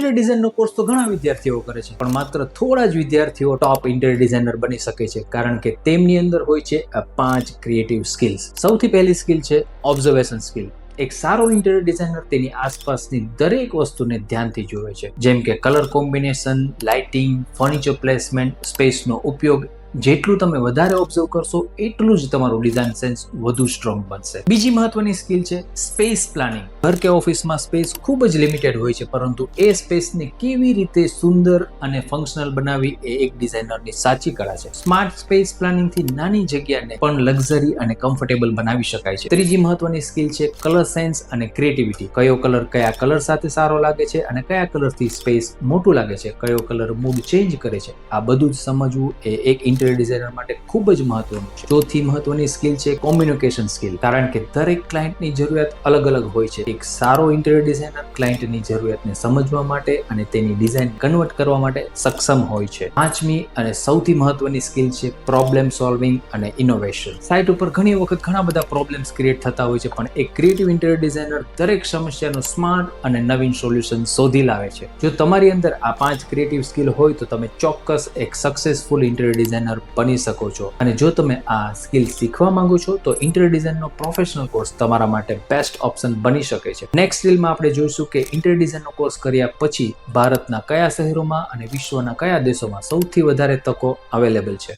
Interior ડિઝાઇનનો course તો ઘણા વિદ્યાર્થીઓ કરે છે, પણ માત્ર થોડા જ વિદ્યાર્થીઓ ટોપ ઇન્ટિરિયર ડિઝાઇનર બની શકે છે, કારણ કે તેમની અંદર હોય છે આ 5 ક્રિએટિવ સ્કિલ્સ. સૌથી પહેલી સ્કિલ છે ઓબ્ઝર્વેશન સ્કિલ. એક સારો ઇન્ટિરિયર ડિઝાઇનર તેની આસપાસની દરેક વસ્તુને ધ્યાનથી જુએ છે, જેમ કે colour combination, lighting, furniture placement, સ્પેસનો ઉપયોગ. જેટલું તમે વધારે ઓબ્ઝર્વ કરશો એટલું જ તમારું ડિઝાઇન સેન્સ વધુ સ્ટ્રોંગ બનશે. બીજી મહત્વની સ્કિલ છે સ્પેસ પ્લાનિંગ. ઘર કે ઓફિસમાં સ્પેસ ખૂબ જ લિમિટેડ હોય છે, પરંતુ એ સ્પેસને કેવી રીતે સુંદર અને ફંક્શનલ બનાવવી એ એક ડિઝાઇનરની સાચી કળા છે. સ્માર્ટ સ્પેસ પ્લાનિંગથી નાની જગ્યાને પણ લક્ઝરી અને કમ્ફર્ટેબલ બનાવી શકાય છે. ત્રીજી મહત્વની સ્કિલ છે કલર સેન્સ અને ક્રિએટિવિટી. કયો કલર કયા કલર સાથે સારો લાગે છે અને કયા કલરથી સ્પેસ મોટું લાગે છે, કયો કલર મૂડ ચેન્જ કરે છે, આ બધું જ સમજવું એ એક ઇન્ટિરિયર ડિઝાઇનર માટે ખૂબ જ મહત્વનું છે. ચોથી મહત્વની સ્કિલ છે કોમ્યુનિકેશન સ્કિલ. કારણ કે દરેક ક્લાયન્ટની જરૂરિયાત અલગ અલગ હોય છે. એક સારો ઇન્ટિરિયર ડિઝાઇનર ક્લાયન્ટની જરૂરિયાતને સમજવા માટે અને તેની ડિઝાઇન કન્વર્ટ કરવા માટે સક્ષમ હોય છે. પાંચમી અને સૌથી મહત્વની સ્કિલ છે પ્રોબ્લેમ સોલ્વિંગ અને ઇનોવેશન. સાઇટ ઉપર ઘણી વખત ઘણા બધા પ્રોબ્લેમ્સ ક્રિએટ થતા હોય છે, પણ એક ક્રિએટિવ ઇન્ટિરિયર ડિઝાઇનર દરેક સમસ્યાનું સ્માર્ટ અને નવીન સોલ્યુશન શોધી લાવે છે. જો તમારી અંદર આ 5 ક્રિએટિવ સ્કિલ હોય તો તમે ચોક્કસ એક સક્સેસફુલ ઇન્ટિરિયર ડિઝાઇનર બની શકો છો. અને જો તમે આ સ્કિલ શીખવા માંગો છો તો ઇન્ટિરિયર ડિઝાઇનનો પ્રોફેશનલ કોર્સ તમારા માટે બેસ્ટ ઓપ્શન બની શકે છે. નેક્સ્ટ રીલમાં આપણે જોઈશું કે ઇન્ટિરિયર ડિઝાઇનનો કોર્સ કર્યા પછી ભારતના કયા શહેરોમાં અને વિશ્વના કયા દેશોમાં સૌથી વધારે તકો અવેલેબલ છે.